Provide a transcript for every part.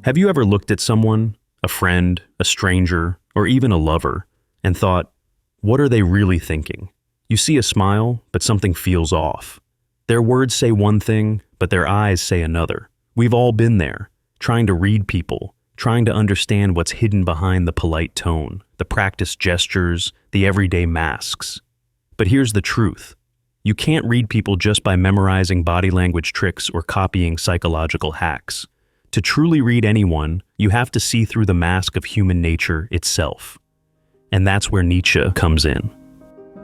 Have you ever looked at someone, a friend, a stranger, or even a lover, and thought, what are they really thinking? You see a smile, but something feels off. Their words say one thing, but their eyes say another. We've all been there, trying to read people, trying to understand what's hidden behind the polite tone, the practiced gestures, the everyday masks. But here's the truth. You can't read people just by memorizing body language tricks or copying psychological hacks. To truly read anyone, you have to see through the mask of human nature itself. And that's where Nietzsche comes in.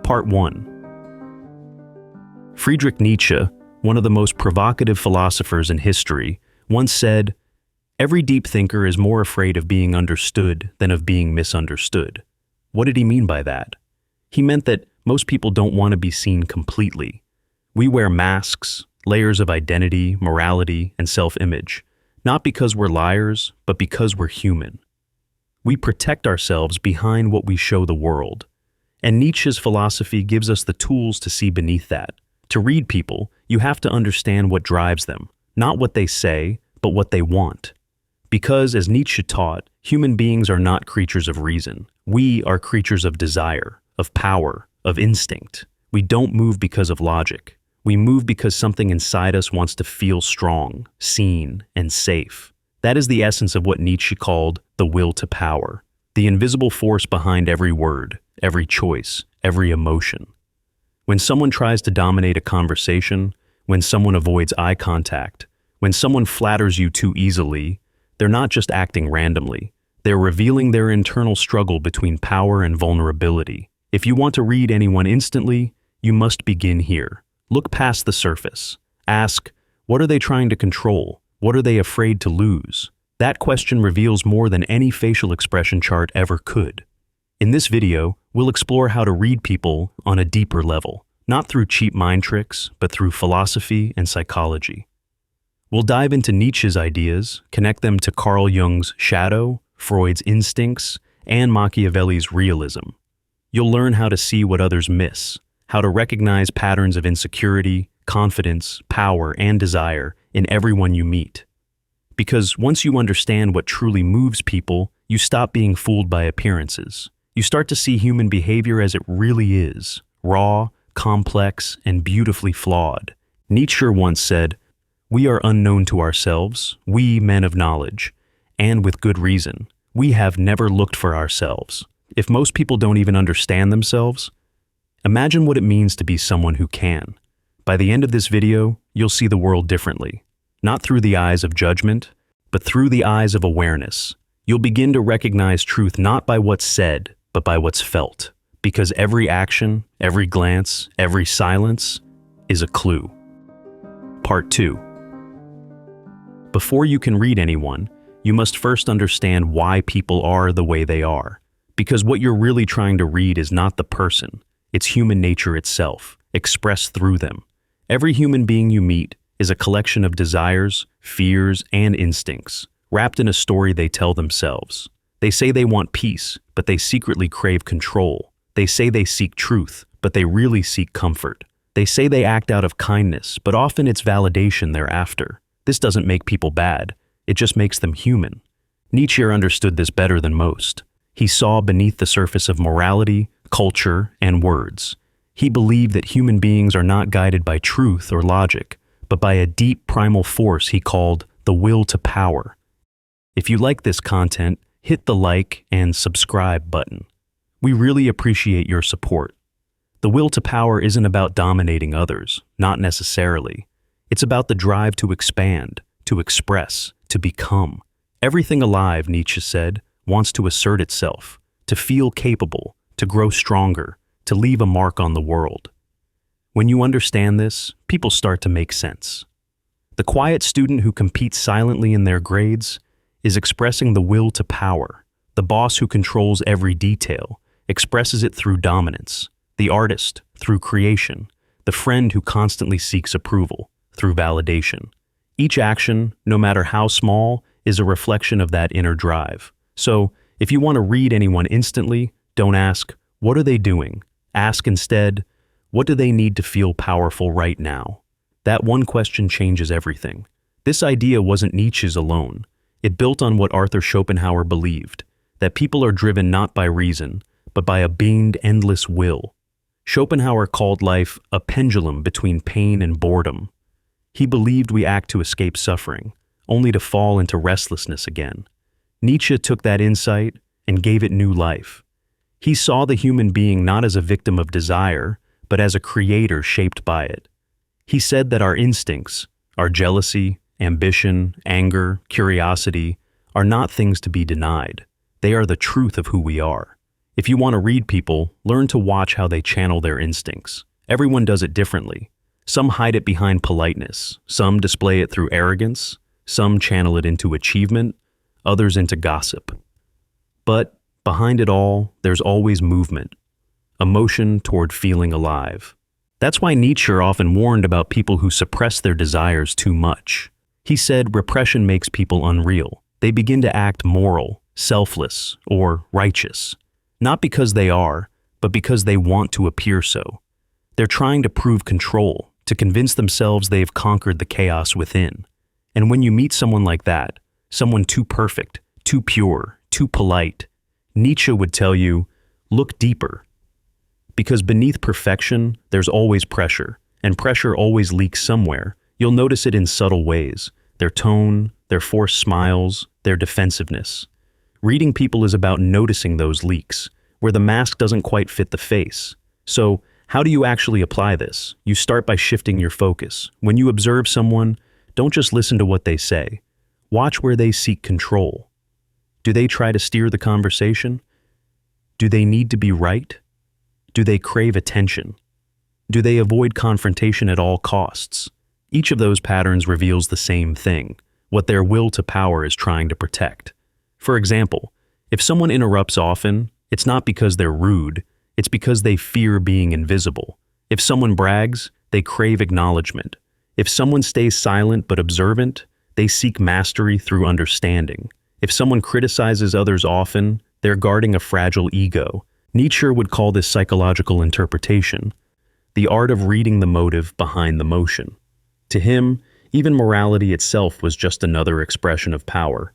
Part 1. Friedrich Nietzsche, one of the most provocative philosophers in history, once said, "Every deep thinker is more afraid of being understood than of being misunderstood." What did he mean by that? He meant that most people don't want to be seen completely. We wear masks, layers of identity, morality, and self-image, not because we're liars, but because we're human. We protect ourselves behind what we show the world. And Nietzsche's philosophy gives us the tools to see beneath that. To read people, you have to understand what drives them, not what they say, but what they want. Because, as Nietzsche taught, human beings are not creatures of reason. We are creatures of desire, of power, of instinct. We don't move because of logic. We move because something inside us wants to feel strong, seen, and safe. That is the essence of what Nietzsche called the will to power, the invisible force behind every word, every choice, every emotion. When someone tries to dominate a conversation, when someone avoids eye contact, when someone flatters you too easily, they're not just acting randomly. They're revealing their internal struggle between power and vulnerability. If you want to read anyone instantly, you must begin here. Look past the surface. Ask, what are they trying to control? What are they afraid to lose? That question reveals more than any facial expression chart ever could. In this video, we'll explore how to read people on a deeper level, not through cheap mind tricks, but through philosophy and psychology. We'll dive into Nietzsche's ideas, connect them to Carl Jung's shadow, Freud's instincts, and Machiavelli's realism. You'll learn how to see what others miss, how to recognize patterns of insecurity, confidence, power, and desire in everyone you meet. Because once you understand what truly moves people, you stop being fooled by appearances. You start to see human behavior as it really is, raw, complex, and beautifully flawed. Nietzsche once said, "We are unknown to ourselves, we men of knowledge, and with good reason. We have never looked for ourselves." If most people don't even understand themselves, imagine what it means to be someone who can. By the end of this video, you'll see the world differently. Not through the eyes of judgment, but through the eyes of awareness. You'll begin to recognize truth not by what's said, but by what's felt. Because every action, every glance, every silence is a clue. Part 2. Before you can read anyone, you must first understand why people are the way they are. Because what you're really trying to read is not the person, it's human nature itself, expressed through them. Every human being you meet is a collection of desires, fears, and instincts, wrapped in a story they tell themselves. They say they want peace, but they secretly crave control. They say they seek truth, but they really seek comfort. They say they act out of kindness, but often it's validation they're after. This doesn't make people bad, it just makes them human. Nietzsche understood this better than most. He saw beneath the surface of morality, culture, and words. He believed that human beings are not guided by truth or logic, but by a deep primal force he called the will to power. If you like this content, hit the like and subscribe button. We really appreciate your support. The will to power isn't about dominating others, not necessarily. It's about the drive to expand, to express, to become. Everything alive, Nietzsche said, wants to assert itself, to feel capable, to grow stronger, to leave a mark on the world. When you understand this, people start to make sense. The quiet student who competes silently in their grades is expressing the will to power. The boss who controls every detail expresses it through dominance. The artist, through creation. The friend who constantly seeks approval, through validation. Each action, no matter how small, is a reflection of that inner drive. So, if you want to read anyone instantly, don't ask, what are they doing? Ask instead, what do they need to feel powerful right now? That one question changes everything. This idea wasn't Nietzsche's alone. It built on what Arthur Schopenhauer believed, that people are driven not by reason, but by a beingness endless will. Schopenhauer called life a pendulum between pain and boredom. He believed we act to escape suffering, only to fall into restlessness again. Nietzsche took that insight and gave it new life. He saw the human being not as a victim of desire, but as a creator shaped by it. He said that our instincts, our jealousy, ambition, anger, curiosity, are not things to be denied. They are the truth of who we are. If you want to read people, learn to watch how they channel their instincts. Everyone does it differently. Some hide it behind politeness, some display it through arrogance, some channel it into achievement, others into gossip. But behind it all, there's always movement, a motion toward feeling alive. That's why Nietzsche often warned about people who suppress their desires too much. He said repression makes people unreal. They begin to act moral, selfless, or righteous. Not because they are, but because they want to appear so. They're trying to prove control, to convince themselves they've conquered the chaos within. And when you meet someone like that, someone too perfect, too pure, too polite, Nietzsche would tell you, look deeper. Because beneath perfection, there's always pressure, and pressure always leaks somewhere. You'll notice it in subtle ways, their tone, their forced smiles, their defensiveness. Reading people is about noticing those leaks, where the mask doesn't quite fit the face. So, how do you actually apply this? You start by shifting your focus. When you observe someone, don't just listen to what they say. Watch where they seek control. Do they try to steer the conversation? Do they need to be right? Do they crave attention? Do they avoid confrontation at all costs? Each of those patterns reveals the same thing, what their will to power is trying to protect. For example, if someone interrupts often, it's not because they're rude, it's because they fear being invisible. If someone brags, they crave acknowledgement. If someone stays silent but observant, they seek mastery through understanding. If someone criticizes others often, they're guarding a fragile ego. Nietzsche would call this psychological interpretation, the art of reading the motive behind the motion. To him, even morality itself was just another expression of power.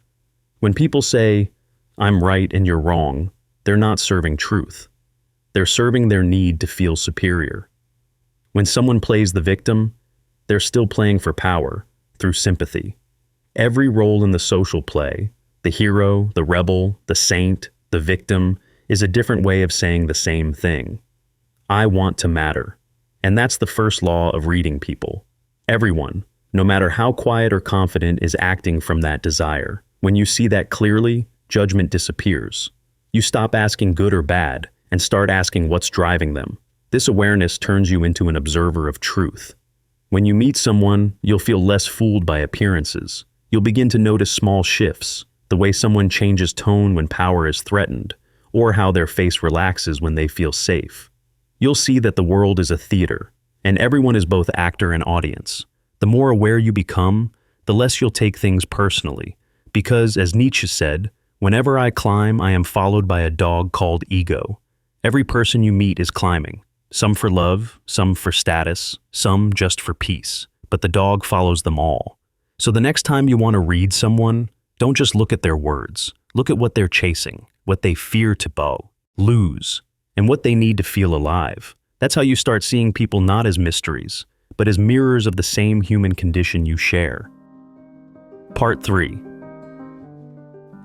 When people say, "I'm right and you're wrong," they're not serving truth. They're serving their need to feel superior. When someone plays the victim, they're still playing for power, through sympathy. Every role in the social play, the hero, the rebel, the saint, the victim, is a different way of saying the same thing. I want to matter. And that's the first law of reading people. Everyone, no matter how quiet or confident, is acting from that desire. When you see that clearly, judgment disappears. You stop asking good or bad and start asking what's driving them. This awareness turns you into an observer of truth. When you meet someone, you'll feel less fooled by appearances. You'll begin to notice small shifts, the way someone changes tone when power is threatened, or how their face relaxes when they feel safe. You'll see that the world is a theater, and everyone is both actor and audience. The more aware you become, the less you'll take things personally, because, as Nietzsche said, whenever I climb, I am followed by a dog called ego. Every person you meet is climbing, some for love, some for status, some just for peace, but the dog follows them all. So the next time you want to read someone, don't just look at their words. Look at what they're chasing, what they fear to lose, and what they need to feel alive. That's how you start seeing people not as mysteries, but as mirrors of the same human condition you share. Part 3.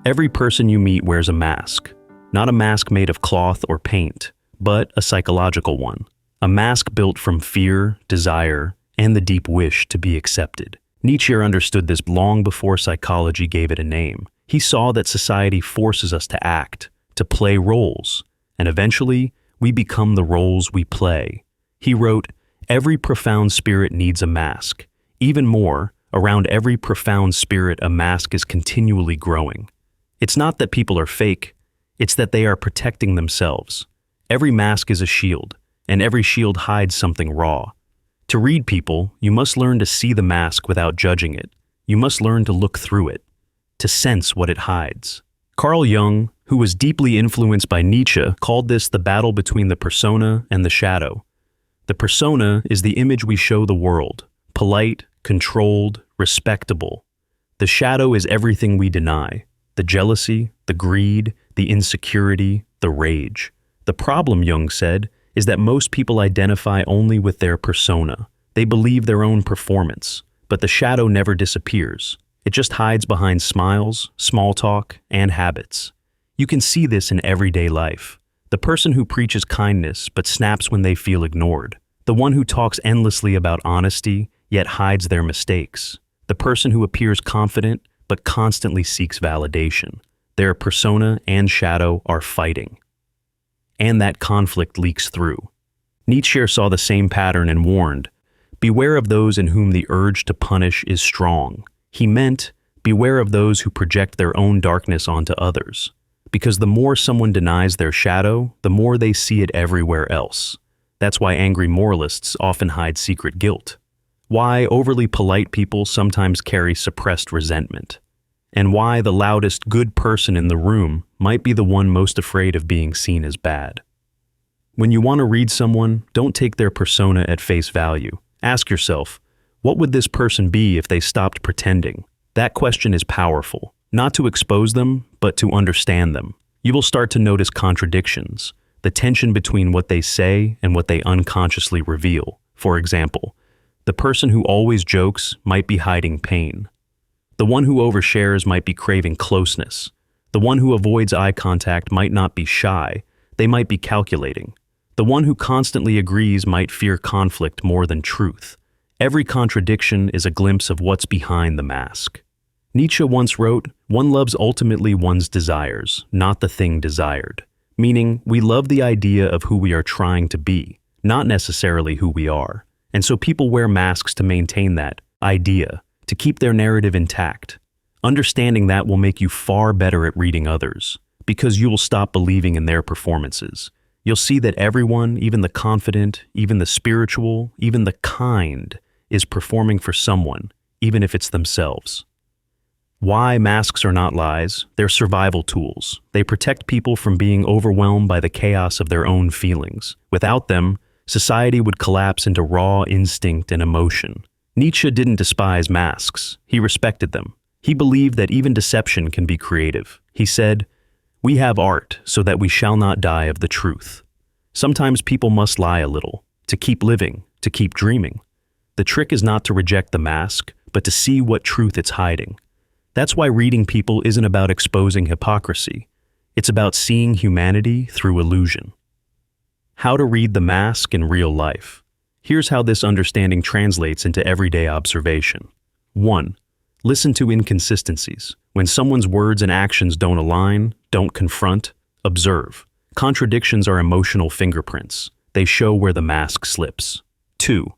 Every person you meet wears a mask. Not a mask made of cloth or paint, but a psychological one. A mask built from fear, desire, and the deep wish to be accepted. Nietzsche understood this long before psychology gave it a name. He saw that society forces us to act, to play roles, and eventually, we become the roles we play. He wrote, "Every profound spirit needs a mask. Even more, around every profound spirit, a mask is continually growing." It's not that people are fake, it's that they are protecting themselves. Every mask is a shield, and every shield hides something raw. To read people, you must learn to see the mask without judging it. You must learn to look through it, to sense what it hides. Carl Jung, who was deeply influenced by Nietzsche, called this the battle between the persona and the shadow. The persona is the image we show the world, polite, controlled, respectable. The shadow is everything we deny: the jealousy, the greed, the insecurity, the rage. The problem, Jung said, is that most people identify only with their persona. They believe their own performance, but the shadow never disappears. It just hides behind smiles, small talk, and habits. You can see this in everyday life. The person who preaches kindness but snaps when they feel ignored. The one who talks endlessly about honesty yet hides their mistakes. The person who appears confident but constantly seeks validation. Their persona and shadow are fighting. And that conflict leaks through. Nietzsche saw the same pattern and warned, "Beware of those in whom the urge to punish is strong." He meant, beware of those who project their own darkness onto others. Because the more someone denies their shadow, the more they see it everywhere else. That's why angry moralists often hide secret guilt. Why overly polite people sometimes carry suppressed resentment. And why the loudest good person in the room might be the one most afraid of being seen as bad. When you want to read someone, don't take their persona at face value. Ask yourself, what would this person be if they stopped pretending? That question is powerful, not to expose them, but to understand them. You will start to notice contradictions, the tension between what they say and what they unconsciously reveal. For example, the person who always jokes might be hiding pain. The one who overshares might be craving closeness. The one who avoids eye contact might not be shy, they might be calculating. The one who constantly agrees might fear conflict more than truth. Every contradiction is a glimpse of what's behind the mask. Nietzsche once wrote, "One loves ultimately one's desires, not the thing desired." Meaning, we love the idea of who we are trying to be, not necessarily who we are. And so people wear masks to maintain that idea, to keep their narrative intact. Understanding that will make you far better at reading others, because you will stop believing in their performances. You'll see that everyone, even the confident, even the spiritual, even the kind, is performing for someone, even if it's themselves. Why masks are not lies? They're survival tools. They protect people from being overwhelmed by the chaos of their own feelings. Without them, society would collapse into raw instinct and emotion. Nietzsche didn't despise masks. He respected them. He believed that even deception can be creative. He said, "We have art so that we shall not die of the truth." Sometimes people must lie a little, to keep living, to keep dreaming. The trick is not to reject the mask, but to see what truth it's hiding. That's why reading people isn't about exposing hypocrisy. It's about seeing humanity through illusion. How to read the mask in real life. Here's how this understanding translates into everyday observation. 1. Listen to inconsistencies. When someone's words and actions don't align, don't confront, observe. Contradictions are emotional fingerprints. They show where the mask slips. 2.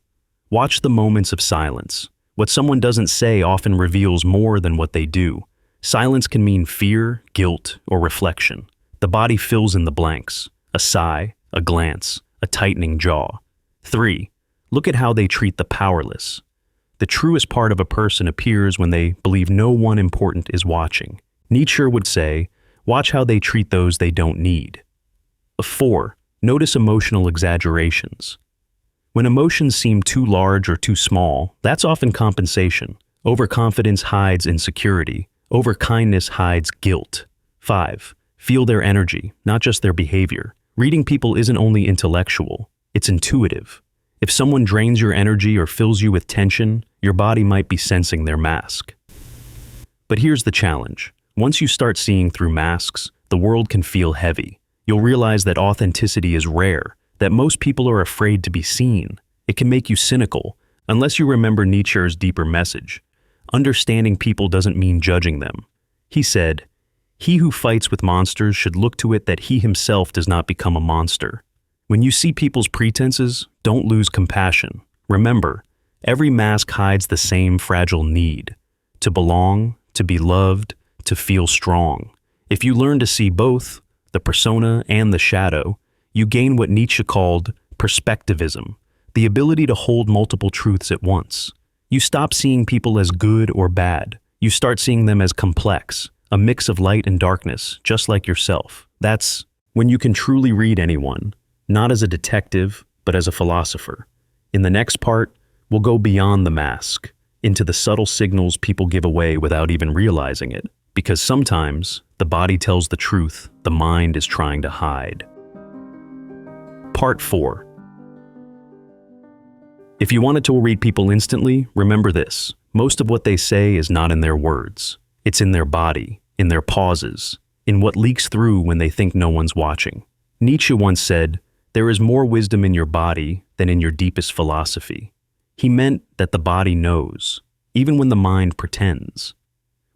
Watch the moments of silence. What someone doesn't say often reveals more than what they do. Silence can mean fear, guilt, or reflection. The body fills in the blanks. A sigh, a glance, a tightening jaw. 3. Look at how they treat the powerless. The truest part of a person appears when they believe no one important is watching. Nietzsche would say, watch how they treat those they don't need. 4. Notice emotional exaggerations. When emotions seem too large or too small, that's often compensation. Overconfidence hides insecurity. Overkindness hides guilt. 5. Feel their energy, not just their behavior. Reading people isn't only intellectual, it's intuitive. If someone drains your energy or fills you with tension, your body might be sensing their mask. But here's the challenge. Once you start seeing through masks, the world can feel heavy. You'll realize that authenticity is rare, that most people are afraid to be seen. It can make you cynical, unless you remember Nietzsche's deeper message. Understanding people doesn't mean judging them. He said, "He who fights with monsters should look to it that he himself does not become a monster." When you see people's pretenses, don't lose compassion. Remember, every mask hides the same fragile need: to belong, to be loved, to feel strong. If you learn to see both, the persona and the shadow, you gain what Nietzsche called perspectivism, the ability to hold multiple truths at once. You stop seeing people as good or bad. You start seeing them as complex, a mix of light and darkness, just like yourself. That's when you can truly read anyone, not as a detective, but as a philosopher. In the next part, we'll go beyond the mask, into the subtle signals people give away without even realizing it, because sometimes the body tells the truth the mind is trying to hide. Part 4. If you wanted to read people instantly, remember this. Most of what they say is not in their words. It's in their body, in their pauses, in what leaks through when they think no one's watching. Nietzsche once said, "There is more wisdom in your body than in your deepest philosophy." He meant that the body knows, even when the mind pretends.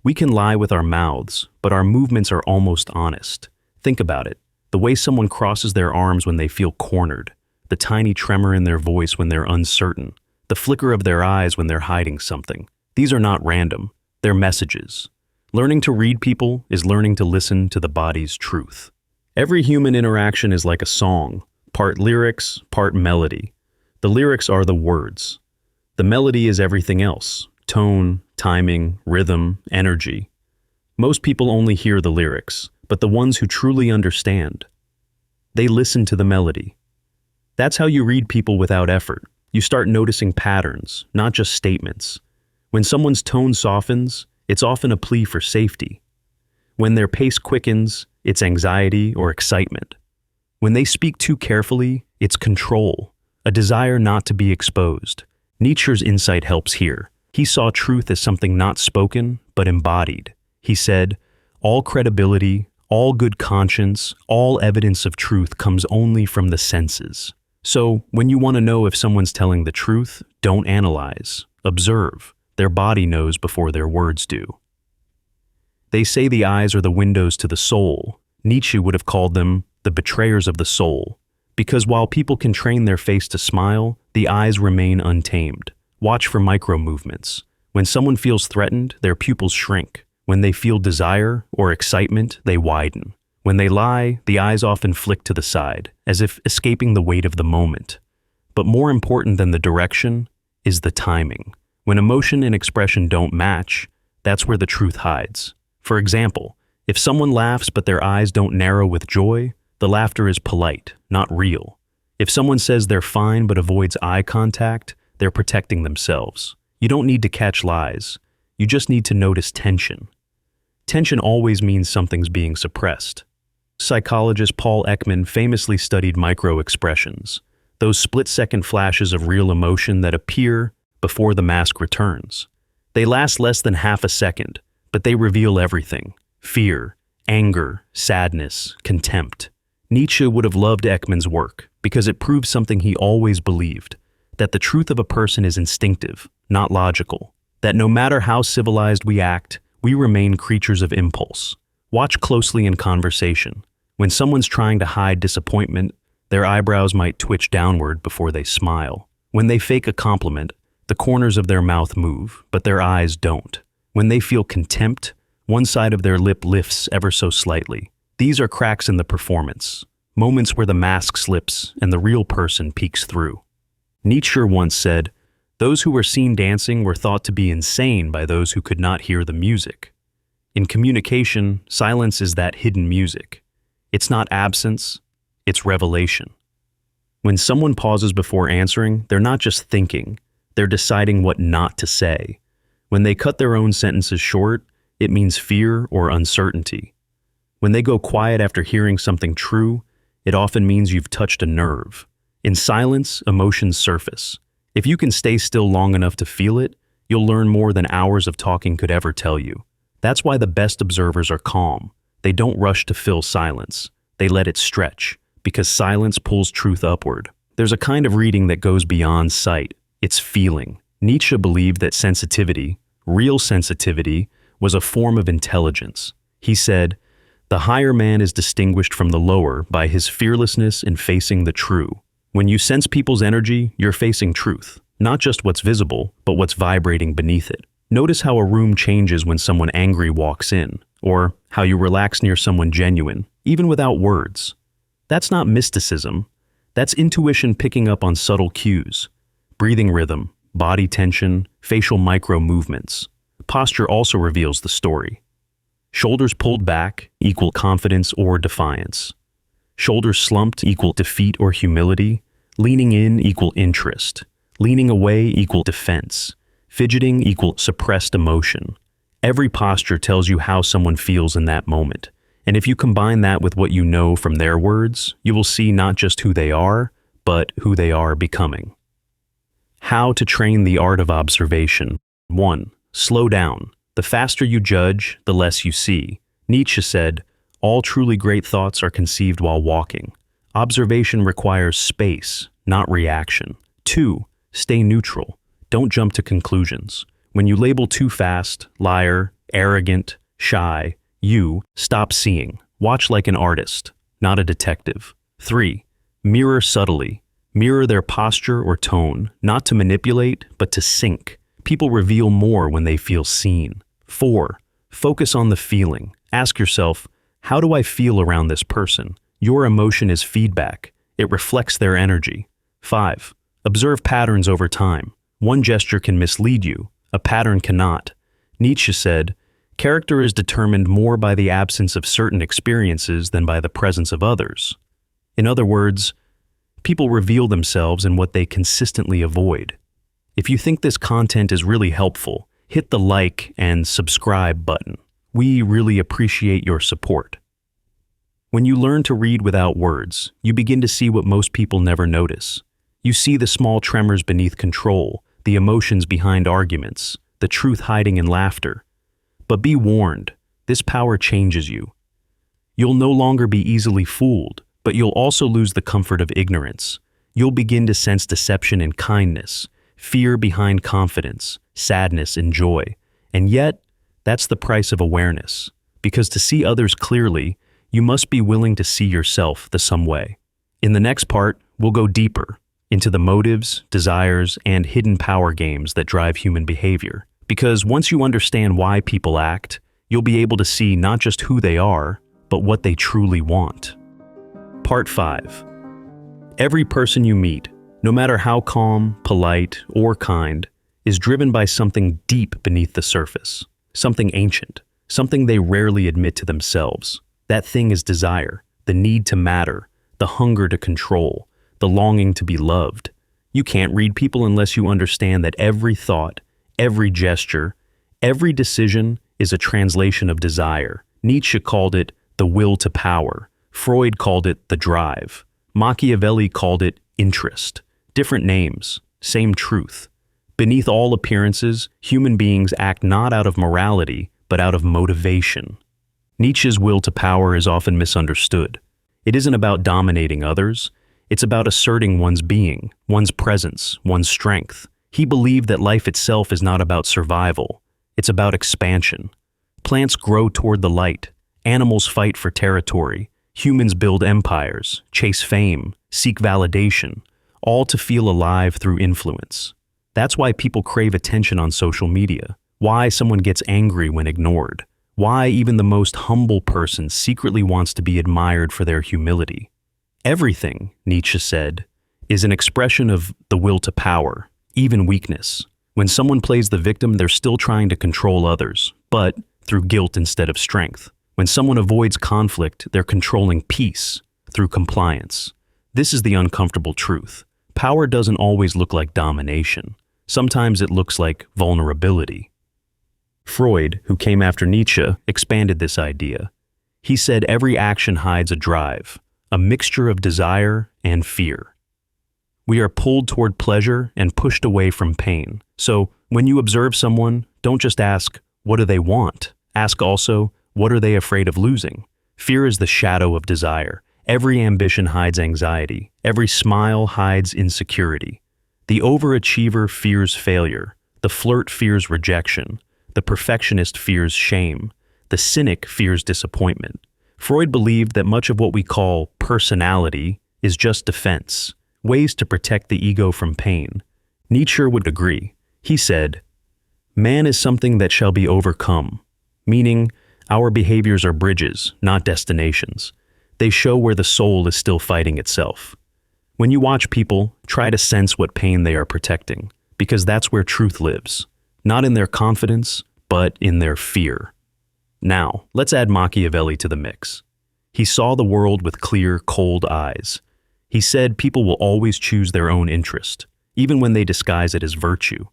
We can lie with our mouths, but our movements are almost honest. Think about it. The way someone crosses their arms when they feel cornered, the tiny tremor in their voice when they're uncertain, the flicker of their eyes when they're hiding something. These are not random. They're messages. Learning to read people is learning to listen to the body's truth. Every human interaction is like a song, part lyrics, part melody. The lyrics are the words. The melody is everything else: tone, timing, rhythm, energy. Most people only hear the lyrics, but the ones who truly understand, they listen to the melody. That's how you read people without effort. You start noticing patterns, not just statements. When someone's tone softens, it's often a plea for safety. When their pace quickens, it's anxiety or excitement. When they speak too carefully, it's control, a desire not to be exposed. Nietzsche's insight helps here. He saw truth as something not spoken, but embodied. He said, "All credibility, all good conscience, all evidence of truth comes only from the senses." So, when you want to know if someone's telling the truth, don't analyze, observe. Their body knows before their words do. They say the eyes are the windows to the soul. Nietzsche would have called them the betrayers of the soul, because while people can train their face to smile, the eyes remain untamed. Watch for micro movements. When someone feels threatened, their pupils shrink. When they feel desire or excitement, they widen. When they lie, the eyes often flick to the side, as if escaping the weight of the moment. But more important than the direction is the timing. When emotion and expression don't match, that's where the truth hides. For example, if someone laughs but their eyes don't narrow with joy, the laughter is polite, not real. If someone says they're fine but avoids eye contact, they're protecting themselves. You don't need to catch lies. You just need to notice tension. Tension always means something's being suppressed. Psychologist Paul Ekman famously studied micro-expressions, those split-second flashes of real emotion that appear before the mask returns. They last less than half a second, but they reveal everything: fear, anger, sadness, contempt. Nietzsche would have loved Ekman's work because it proves something he always believed, that the truth of a person is instinctive, not logical, that no matter how civilized we act, we remain creatures of impulse. Watch closely in conversation. When someone's trying to hide disappointment, their eyebrows might twitch downward before they smile. When they fake a compliment, the corners of their mouth move, but their eyes don't. When they feel contempt, one side of their lip lifts ever so slightly. These are cracks in the performance, moments where the mask slips and the real person peeks through. Nietzsche once said, "Those who were seen dancing were thought to be insane by those who could not hear the music." In communication, silence is that hidden music. It's not absence, it's revelation. When someone pauses before answering, they're not just thinking, they're deciding what not to say. When they cut their own sentences short, it means fear or uncertainty. When they go quiet after hearing something true, it often means you've touched a nerve. In silence, emotions surface. If you can stay still long enough to feel it, you'll learn more than hours of talking could ever tell you. That's why the best observers are calm. They don't rush to fill silence. They let it stretch, because silence pulls truth upward. There's a kind of reading that goes beyond sight. It's feeling. Nietzsche believed that sensitivity, real sensitivity, was a form of intelligence. He said, "The higher man is distinguished from the lower by his fearlessness in facing the true." When you sense people's energy, you're facing truth, not just what's visible, but what's vibrating beneath it. Notice how a room changes when someone angry walks in, or how you relax near someone genuine, even without words. That's not mysticism. That's intuition picking up on subtle cues. Breathing rhythm, body tension, facial micro movements. Posture also reveals the story. Shoulders pulled back equal confidence or defiance. Shoulders slumped equal defeat or humility. Leaning in equal interest. Leaning away equal defense. Fidgeting equals suppressed emotion. Every posture tells you how someone feels in that moment. And if you combine that with what you know from their words, you will see not just who they are, but who they are becoming. How to train the art of observation. 1. Slow down. The faster you judge, the less you see. Nietzsche said, "All truly great thoughts are conceived while walking." Observation requires space, not reaction. 2. Stay neutral. Don't jump to conclusions. When you label too fast, liar, arrogant, shy, you stop seeing. Watch like an artist, not a detective. 3. Mirror subtly. Mirror their posture or tone, not to manipulate, but to sync. People reveal more when they feel seen. 4. Focus on the feeling. Ask yourself, how do I feel around this person? Your emotion is feedback. It reflects their energy. 5. Observe patterns over time. One gesture can mislead you. A pattern cannot. Nietzsche said, "Character is determined more by the absence of certain experiences than by the presence of others." In other words, people reveal themselves in what they consistently avoid. If you think this content is really helpful, hit the like and subscribe button. We really appreciate your support. When you learn to read without words, you begin to see what most people never notice. You see the small tremors beneath control, the emotions behind arguments, the truth hiding in laughter. But be warned, this power changes you. You'll no longer be easily fooled, but you'll also lose the comfort of ignorance. You'll begin to sense deception in kindness, fear behind confidence, sadness in joy. And yet, that's the price of awareness. Because to see others clearly, you must be willing to see yourself the some way. In the next part, we'll go deeper into the motives, desires, and hidden power games that drive human behavior. Because once you understand why people act, you'll be able to see not just who they are, but what they truly want. Part 5. Every person you meet, no matter how calm, polite, or kind, is driven by something deep beneath the surface, something ancient, something they rarely admit to themselves. That thing is desire, the need to matter, the hunger to control, the longing to be loved. You can't read people unless you understand that every thought, every gesture, every decision is a translation of desire. Nietzsche called it the will to power. Freud called it the drive. Machiavelli called it interest. Different names, same truth. Beneath all appearances, human beings act not out of morality, but out of motivation. Nietzsche's will to power is often misunderstood. It isn't about dominating others. It's about asserting one's being, one's presence, one's strength. He believed that life itself is not about survival. It's about expansion. Plants grow toward the light. Animals fight for territory. Humans build empires, chase fame, seek validation, all to feel alive through influence. That's why people crave attention on social media. Why someone gets angry when ignored. Why even the most humble person secretly wants to be admired for their humility. Everything, Nietzsche said, is an expression of the will to power, even weakness. When someone plays the victim, they're still trying to control others, but through guilt instead of strength. When someone avoids conflict, they're controlling peace through compliance. This is the uncomfortable truth. Power doesn't always look like domination. Sometimes it looks like vulnerability. Freud, who came after Nietzsche, expanded this idea. He said every action hides a drive, a mixture of desire and fear. We are pulled toward pleasure and pushed away from pain. So, when you observe someone, don't just ask, what do they want? Ask also, what are they afraid of losing? Fear is the shadow of desire. Every ambition hides anxiety. Every smile hides insecurity. The overachiever fears failure. The flirt fears rejection. The perfectionist fears shame. The cynic fears disappointment. Freud believed that much of what we call personality is just defense, ways to protect the ego from pain. Nietzsche would agree. He said, "Man is something that shall be overcome," meaning our behaviors are bridges, not destinations. They show where the soul is still fighting itself. When you watch people, try to sense what pain they are protecting, because that's where truth lives, not in their confidence, but in their fear. Now, let's add Machiavelli to the mix. He saw the world with clear, cold eyes. He said people will always choose their own interest, even when they disguise it as virtue.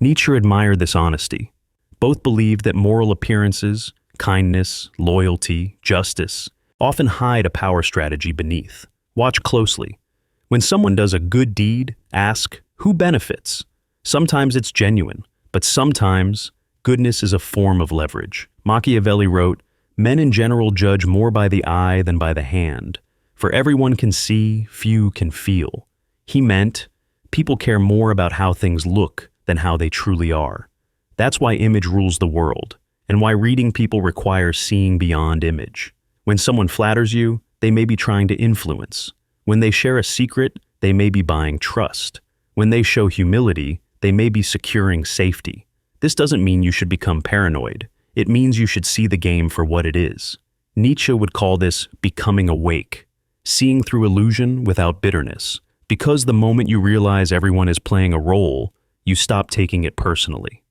Nietzsche admired this honesty. Both believed that moral appearances, kindness, loyalty, justice, often hide a power strategy beneath. Watch closely. When someone does a good deed, ask, who benefits? Sometimes it's genuine, but sometimes goodness is a form of leverage. Machiavelli wrote, "Men in general judge more by the eye than by the hand, for everyone can see, few can feel." He meant, people care more about how things look than how they truly are. That's why image rules the world, and why reading people requires seeing beyond image. When someone flatters you, they may be trying to influence. When they share a secret, they may be buying trust. When they show humility, they may be securing safety. This doesn't mean you should become paranoid. It means you should see the game for what it is. Nietzsche would call this becoming awake, seeing through illusion without bitterness. Because the moment you realize everyone is playing a role, you stop taking it personally.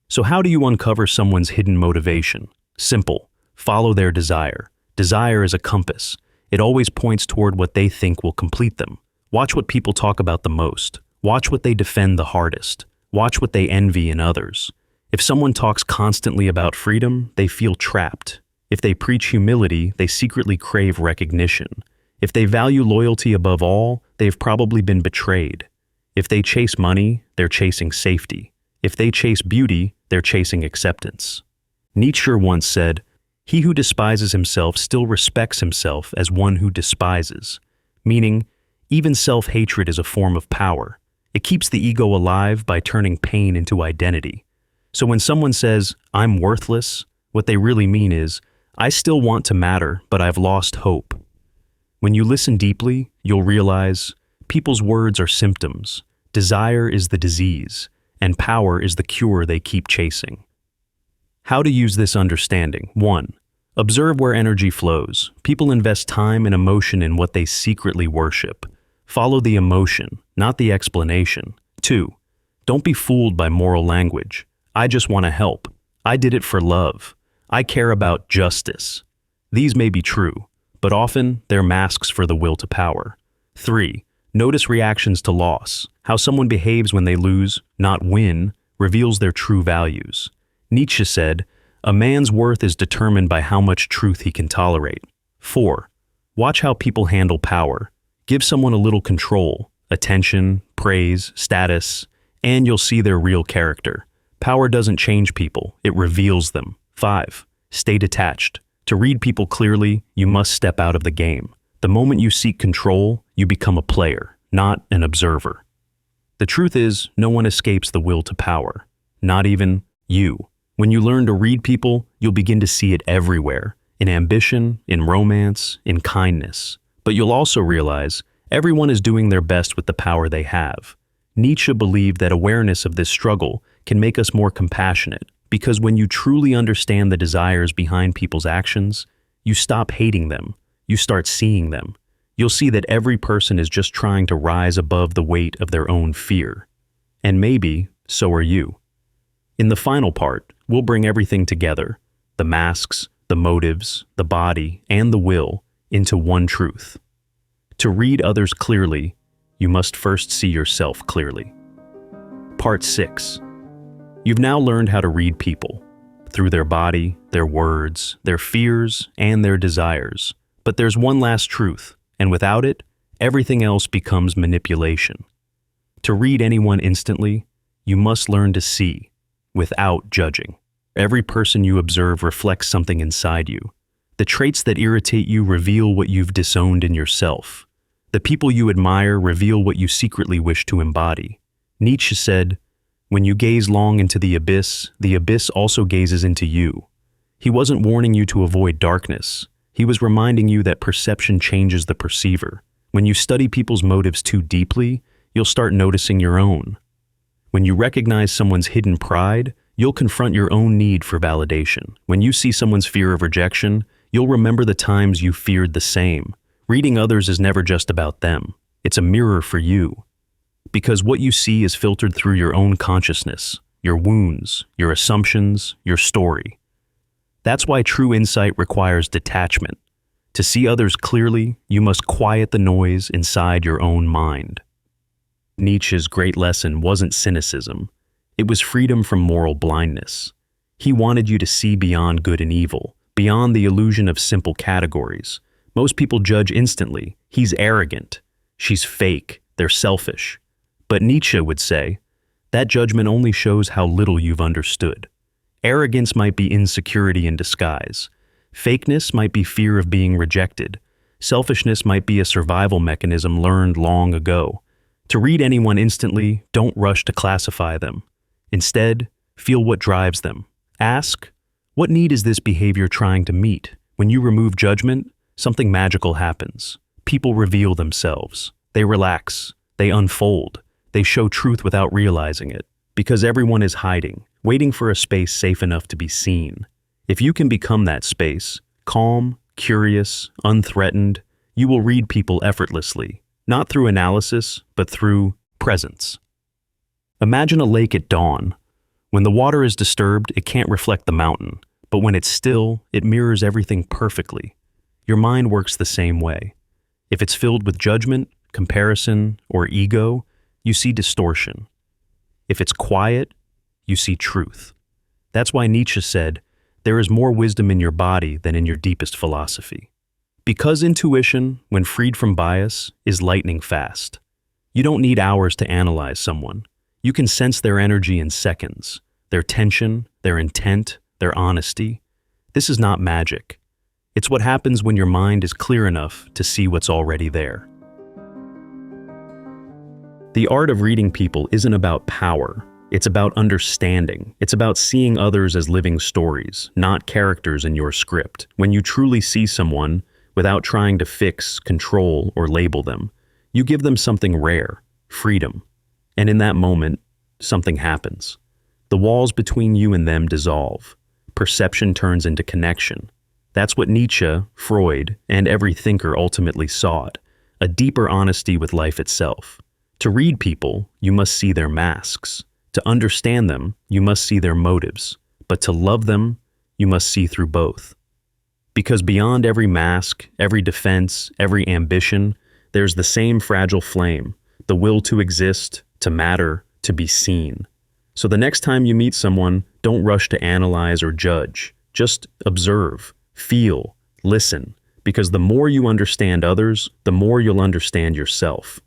So how do you uncover someone's hidden motivation? Simple. Follow their desire. Desire is a compass. It always points toward what they think will complete them. Watch what people talk about the most. Watch what they defend the hardest. Watch what they envy in others. If someone talks constantly about freedom, they feel trapped. If they preach humility, they secretly crave recognition. If they value loyalty above all, they've probably been betrayed. If they chase money, they're chasing safety. If they chase beauty, they're chasing acceptance. Nietzsche once said, "He who despises himself still respects himself as one who despises," meaning, even self-hatred is a form of power. It keeps the ego alive by turning pain into identity. So when someone says, "I'm worthless," what they really mean is, "I still want to matter, but I've lost hope." When you listen deeply, you'll realize people's words are symptoms, desire is the disease, and power is the cure they keep chasing. How to use this understanding? 1. Observe where energy flows. People invest time and emotion in what they secretly worship. Follow the emotion, not the explanation. 2. Don't be fooled by moral language. "I just want to help. I did it for love. I care about justice." These may be true, but often they're masks for the will to power. 3. Notice reactions to loss. How someone behaves when they lose, not win, reveals their true values. Nietzsche said, "A man's worth is determined by how much truth he can tolerate." 4. Watch how people handle power. Give someone a little control, attention, praise, status, and you'll see their real character. Power doesn't change people, it reveals them. 5. Stay detached. To read people clearly, you must step out of the game. The moment you seek control, you become a player, not an observer. The truth is, no one escapes the will to power, not even you. When you learn to read people, you'll begin to see it everywhere, in ambition, in romance, in kindness. But you'll also realize everyone is doing their best with the power they have. Nietzsche believed that awareness of this struggle can make us more compassionate, because when you truly understand the desires behind people's actions, you stop hating them, you start seeing them. You'll see that every person is just trying to rise above the weight of their own fear. And maybe, so are you. In the final part, we'll bring everything together, the masks, the motives, the body, and the will, into one truth. To read others clearly, you must first see yourself clearly. Part 6. You've now learned how to read people, through their body, their words, their fears, and their desires. But there's one last truth, and without it, everything else becomes manipulation. To read anyone instantly, you must learn to see, without judging. Every person you observe reflects something inside you. The traits that irritate you reveal what you've disowned in yourself. The people you admire reveal what you secretly wish to embody. Nietzsche said, "When you gaze long into the abyss also gazes into you." He wasn't warning you to avoid darkness. He was reminding you that perception changes the perceiver. When you study people's motives too deeply, you'll start noticing your own. When you recognize someone's hidden pride, you'll confront your own need for validation. When you see someone's fear of rejection, you'll remember the times you feared the same. Reading others is never just about them. It's a mirror for you. Because what you see is filtered through your own consciousness, your wounds, your assumptions, your story. That's why true insight requires detachment. To see others clearly, you must quiet the noise inside your own mind. Nietzsche's great lesson wasn't cynicism. It was freedom from moral blindness. He wanted you to see beyond good and evil, beyond the illusion of simple categories. Most people judge instantly. He's arrogant. She's fake. They're selfish. But Nietzsche would say, that judgment only shows how little you've understood. Arrogance might be insecurity in disguise. Fakeness might be fear of being rejected. Selfishness might be a survival mechanism learned long ago. To read anyone instantly, don't rush to classify them. Instead, feel what drives them. Ask, what need is this behavior trying to meet? When you remove judgment, something magical happens. People reveal themselves. They relax. They unfold. They show truth without realizing it. Because everyone is hiding, waiting for a space safe enough to be seen. If you can become that space, calm, curious, unthreatened, you will read people effortlessly, not through analysis, but through presence. Imagine a lake at dawn. When the water is disturbed, it can't reflect the mountain, but when it's still, it mirrors everything perfectly. Your mind works the same way. If it's filled with judgment, comparison, or ego, you see distortion. If it's quiet, you see truth. That's why Nietzsche said, there is more wisdom in your body than in your deepest philosophy. Because intuition, when freed from bias, is lightning fast. You don't need hours to analyze someone. You can sense their energy in seconds, their tension, their intent, their honesty. This is not magic. It's what happens when your mind is clear enough to see what's already there. The art of reading people isn't about power. It's about understanding. It's about seeing others as living stories, not characters in your script. When you truly see someone, without trying to fix, control, or label them, you give them something rare, freedom. And in that moment, something happens. The walls between you and them dissolve. Perception turns into connection. That's what Nietzsche, Freud, and every thinker ultimately sought, a deeper honesty with life itself. To read people, you must see their masks. To understand them, you must see their motives. But to love them, you must see through both. Because beyond every mask, every defense, every ambition, there's the same fragile flame, the will to exist, to matter, to be seen. So the next time you meet someone, don't rush to analyze or judge. Just observe, feel, listen, because the more you understand others, the more you'll understand yourself.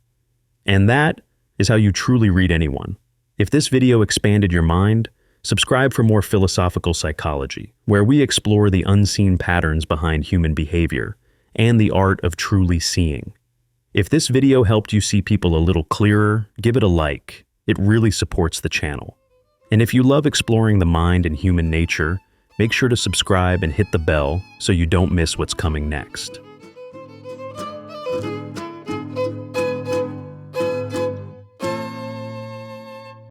And that is how you truly read anyone. If this video expanded your mind, subscribe for more philosophical psychology, where we explore the unseen patterns behind human behavior and the art of truly seeing. If this video helped you see people a little clearer, give it a like. It really supports the channel. And if you love exploring the mind and human nature, make sure to subscribe and hit the bell so you don't miss what's coming next.